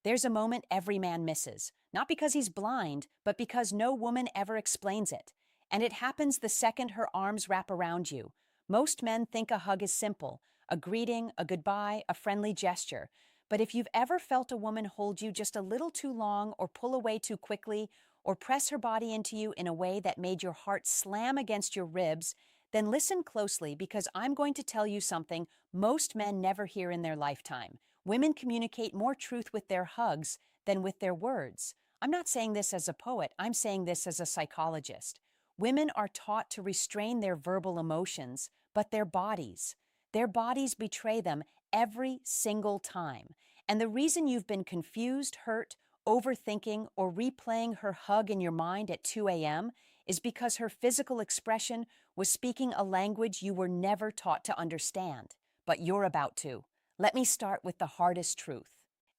There's a moment every man misses, not because he's blind, but because no woman ever explains it. And it happens the second her arms wrap around you. Most men think a hug is simple, a greeting, a goodbye, a friendly gesture. But if you've ever felt a woman hold you just a little too long, or pull away too quickly, or press her body into you in a way that made your heart slam against your ribs, then listen closely, because I'm going to tell you something most men never hear in their lifetime. Women communicate more truth with their hugs than with their words. I'm not saying this as a poet, I'm saying this as a psychologist. Women are taught to restrain their verbal emotions, but their bodies betray them every single time. And the reason you've been confused, hurt, overthinking, or replaying her hug in your mind at 2 a.m. is because her physical expression was speaking a language you were never taught to understand. But you're about to. Let me start with the hardest truth.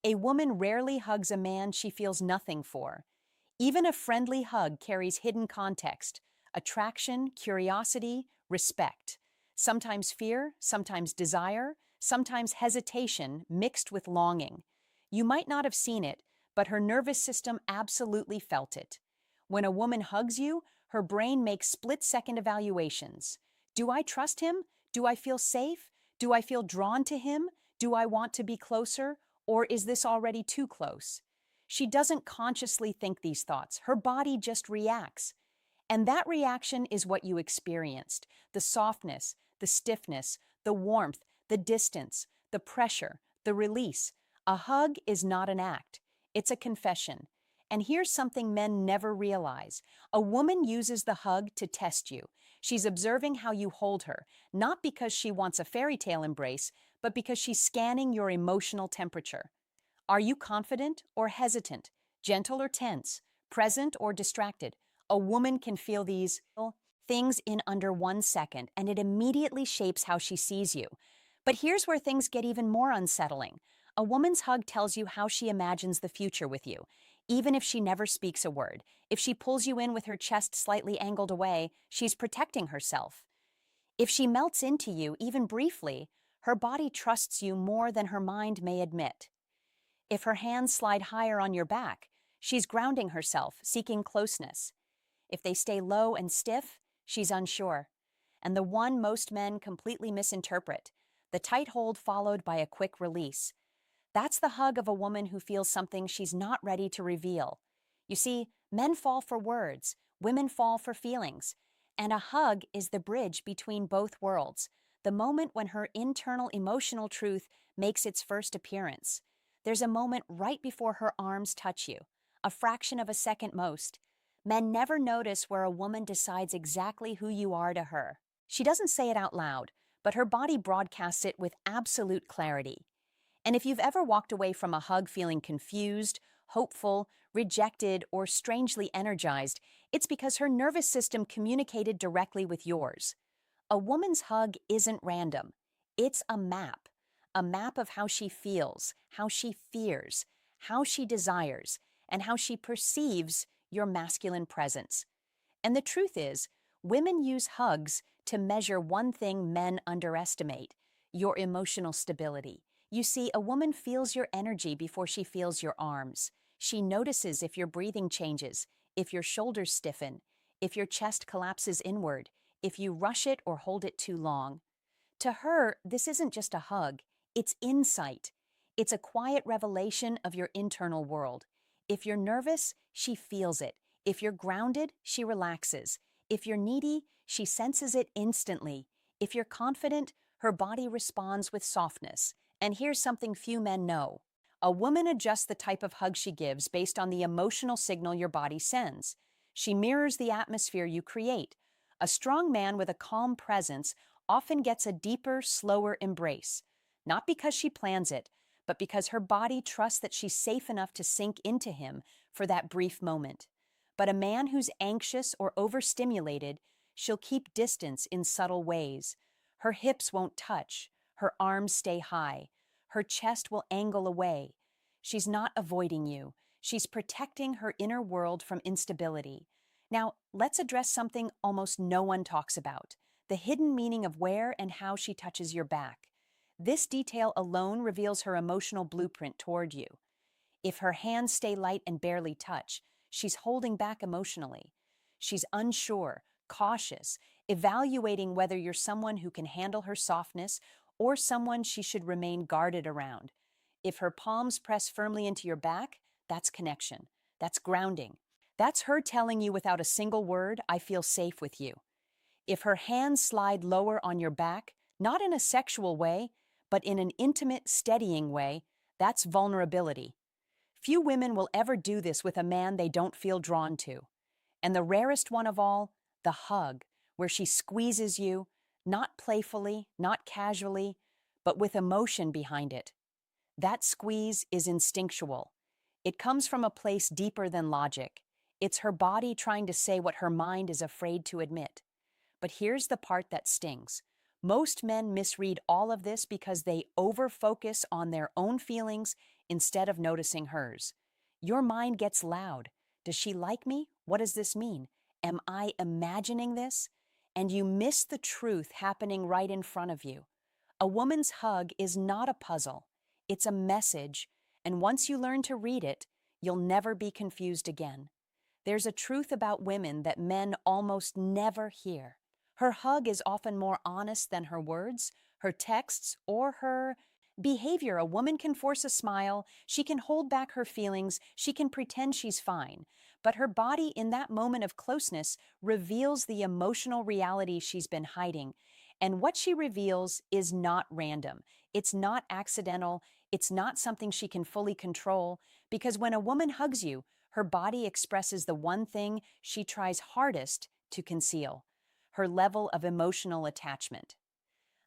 A woman rarely hugs a man she feels nothing for. Even a friendly hug carries hidden context: attraction, curiosity, respect. Sometimes fear, sometimes desire, sometimes hesitation mixed with longing. You might not have seen it, but her nervous system absolutely felt it. When a woman hugs you, her brain makes split-second evaluations. Do I trust him? Do I feel safe? Do I feel drawn to him? Do I want to be closer? Or is this already too close? She doesn't consciously think these thoughts. Her body just reacts. And that reaction is what you experienced: the softness, the stiffness, the warmth, the distance, the pressure, the release. A hug is not an act, it's a confession. And here's something men never realize: a woman uses the hug to test you. She's observing how you hold her, not because she wants a fairy tale embrace, but because she's scanning your emotional temperature. Are you confident or hesitant, gentle or tense, present or distracted? A woman can feel these things in under 1 second, and it immediately shapes how she sees you. But here's where things get even more unsettling. A woman's hug tells you how she imagines the future with you, even if she never speaks a word. If she pulls you in with her chest slightly angled away, she's protecting herself. If she melts into you, even briefly, her body trusts you more than her mind may admit. If her hands slide higher on your back, she's grounding herself, seeking closeness. If they stay low and stiff, she's unsure. And the one most men completely misinterpret: the tight hold followed by a quick release. That's the hug of a woman who feels something she's not ready to reveal. You see, men fall for words, women fall for feelings. And a hug is the bridge between both worlds, the moment when her internal emotional truth makes its first appearance. There's a moment right before her arms touch you, a fraction of a second most. Men never notice where a woman decides exactly who you are to her. She doesn't say it out loud, but her body broadcasts it with absolute clarity. And if you've ever walked away from a hug feeling confused, hopeful, rejected, or strangely energized, it's because her nervous system communicated directly with yours. A woman's hug isn't random. It's a map of how she feels, how she fears, how she desires, and how she perceives your masculine presence. And the truth is, women use hugs to measure one thing men underestimate: your emotional stability. You see, a woman feels your energy before she feels your arms. She notices if your breathing changes, if your shoulders stiffen, if your chest collapses inward, if you rush it or hold it too long. To her, this isn't just a hug, it's insight. It's a quiet revelation of your internal world. If you're nervous, she feels it. If you're grounded, she relaxes. If you're needy, she senses it instantly. If you're confident, her body responds with softness. And here's something few men know: a woman adjusts the type of hug she gives based on the emotional signal your body sends. She mirrors the atmosphere you create. A strong man with a calm presence often gets a deeper, slower embrace, not because she plans it, but because her body trusts that she's safe enough to sink into him for that brief moment. But a man who's anxious or overstimulated, she'll keep distance in subtle ways. Her hips won't touch, her arms stay high, her chest will angle away. She's not avoiding you, she's protecting her inner world from instability. Now, let's address something almost no one talks about: the hidden meaning of where and how she touches your back. This detail alone reveals her emotional blueprint toward you. If her hands stay light and barely touch, she's holding back emotionally. She's unsure, cautious, evaluating whether you're someone who can handle her softness or someone she should remain guarded around. If her palms press firmly into your back, that's connection. That's grounding. That's her telling you without a single word, I feel safe with you. If her hands slide lower on your back, not in a sexual way, but in an intimate, steadying way, that's vulnerability. Few women will ever do this with a man they don't feel drawn to. And the rarest one of all, the hug, where she squeezes you, not playfully, not casually, but with emotion behind it. That squeeze is instinctual. It comes from a place deeper than logic. It's her body trying to say what her mind is afraid to admit. But here's the part that stings. Most men misread all of this because they overfocus on their own feelings instead of noticing hers. Your mind gets loud. Does she like me? What does this mean? Am I imagining this? And you miss the truth happening right in front of you. A woman's hug is not a puzzle. It's a message, and once you learn to read it, you'll never be confused again. There's a truth about women that men almost never hear. Her hug is often more honest than her words, her texts, or her behavior. A woman can force a smile, she can hold back her feelings, she can pretend she's fine, but her body in that moment of closeness reveals the emotional reality she's been hiding. And what she reveals is not random. It's not accidental. It's not something she can fully control, because when a woman hugs you, her body expresses the one thing she tries hardest to conceal: her level of emotional attachment.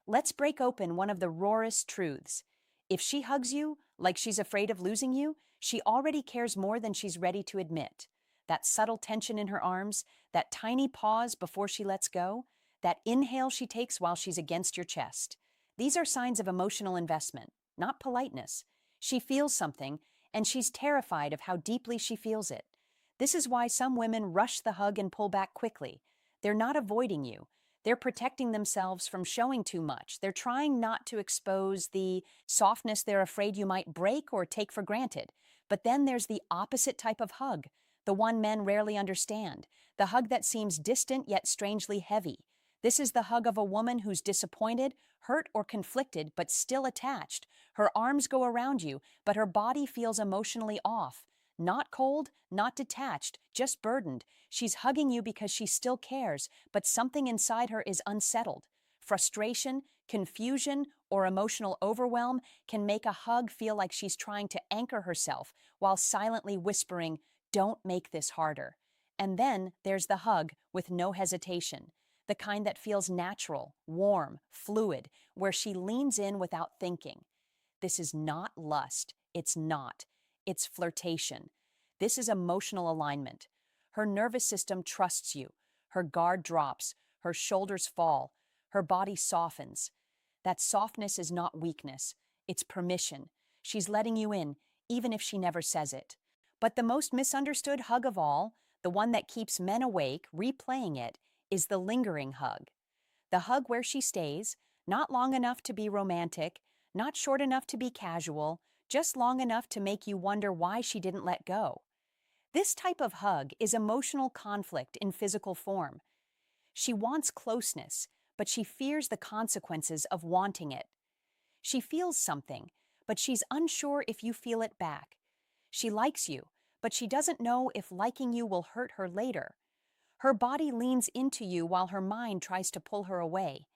Let's break open one of the rawest truths. If she hugs you like she's afraid of losing you, she already cares more than she's ready to admit. That subtle tension in her arms, that tiny pause before she lets go, that inhale she takes while she's against your chest. These are signs of emotional investment, not politeness. She feels something, and she's terrified of how deeply she feels it. This is why some women rush the hug and pull back quickly. They're not avoiding you. They're protecting themselves from showing too much. They're trying not to expose the softness they're afraid you might break or take for granted. But then there's the opposite type of hug, the one men rarely understand, the hug that seems distant yet strangely heavy. This is the hug of a woman who's disappointed, hurt, or conflicted, but still attached. Her arms go around you, but her body feels emotionally off. Not cold, not detached, just burdened. She's hugging you because she still cares, but something inside her is unsettled. Frustration, confusion, or emotional overwhelm can make a hug feel like she's trying to anchor herself while silently whispering, "Don't make this harder." And then there's the hug with no hesitation, the kind that feels natural, warm, fluid, where she leans in without thinking. This is not lust. It's not. It's flirtation. This is emotional alignment. Her nervous system trusts you. Her guard drops. Her shoulders fall. Her body softens. That softness is not weakness. It's permission. She's letting you in, even if she never says it. But the most misunderstood hug of all, the one that keeps men awake, replaying it, is the lingering hug. The hug where she stays, not long enough to be romantic, not short enough to be casual, just long enough to make you wonder why she didn't let go. This type of hug is emotional conflict in physical form. She wants closeness, but she fears the consequences of wanting it. She feels something, but she's unsure if you feel it back. She likes you, but she doesn't know if liking you will hurt her later. Her body leans into you while her mind tries to pull her away.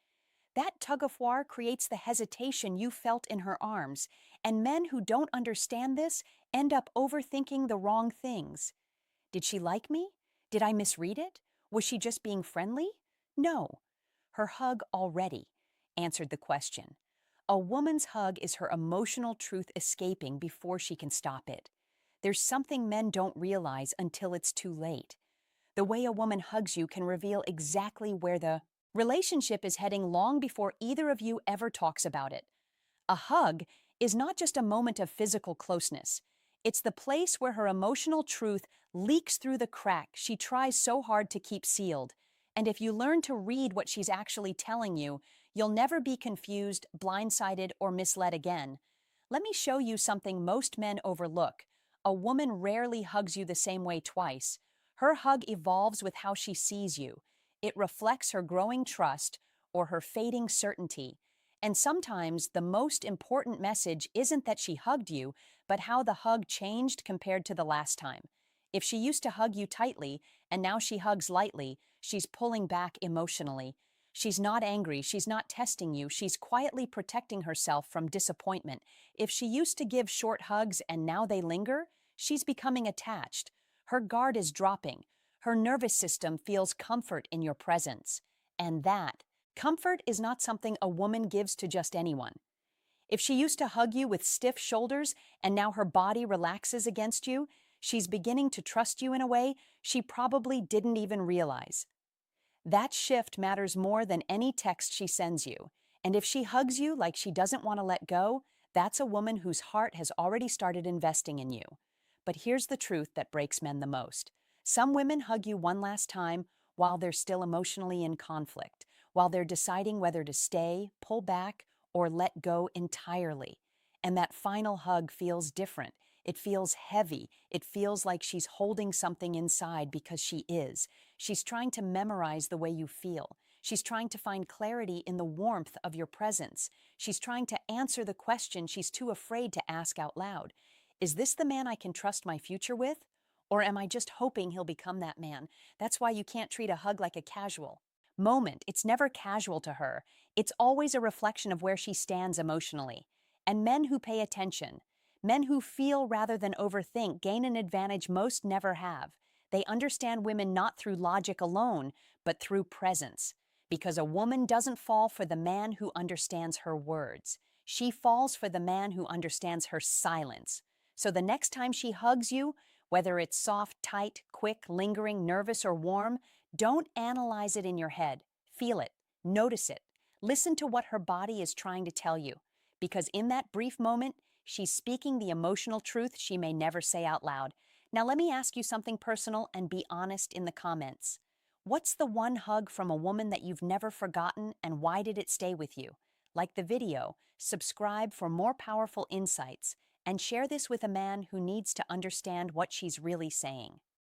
That tug-of-war creates the hesitation you felt in her arms, and men who don't understand this end up overthinking the wrong things. Did she like me? Did I misread it? Was she just being friendly? No. Her hug already answered the question. A woman's hug is her emotional truth escaping before she can stop it. There's something men don't realize until it's too late. The way a woman hugs you can reveal exactly where the relationship is heading long before either of you ever talks about it. A hug is not just a moment of physical closeness. It's the place where her emotional truth leaks through the crack she tries so hard to keep sealed. And if you learn to read what she's actually telling you, you'll never be confused, blindsided, or misled again. Let me show you something most men overlook: A woman rarely hugs you the same way twice. Her hug evolves with how she sees you. It reflects her growing trust or her fading certainty. And sometimes the most important message isn't that she hugged you, but how the hug changed compared to the last time. If she used to hug you tightly and now she hugs lightly, she's pulling back emotionally. She's not angry, she's not testing you, she's quietly protecting herself from disappointment. If she used to give short hugs and now they linger, she's becoming attached. Her guard is dropping. Her nervous system feels comfort in your presence. And that comfort is not something a woman gives to just anyone. If she used to hug you with stiff shoulders and now her body relaxes against you, she's beginning to trust you in a way she probably didn't even realize. That shift matters more than any text she sends you. And if she hugs you like she doesn't want to let go, that's a woman whose heart has already started investing in you. But here's the truth that breaks men the most. Some women hug you one last time while they're still emotionally in conflict, while they're deciding whether to stay, pull back, or let go entirely. And that final hug feels different. It feels heavy. It feels like she's holding something inside because she is. She's trying to memorize the way you feel. She's trying to find clarity in the warmth of your presence. She's trying to answer the question she's too afraid to ask out loud. Is this the man I can trust my future with? Or am I just hoping he'll become that man? That's why you can't treat a hug like a casual moment. It's never casual to her. It's always a reflection of where she stands emotionally. And men who pay attention, men who feel rather than overthink, gain an advantage most never have. They understand women not through logic alone, but through presence. Because a woman doesn't fall for the man who understands her words. She falls for the man who understands her silence. So the next time she hugs you, whether it's soft, tight, quick, lingering, nervous, or warm, don't analyze it in your head. Feel it. Notice it. Listen to what her body is trying to tell you. Because in that brief moment, she's speaking the emotional truth she may never say out loud. Now let me ask you something personal and be honest in the comments. What's the one hug from a woman that you've never forgotten, and why did it stay with you? Like the video, subscribe for more powerful insights, and share this with a man who needs to understand what she's really saying.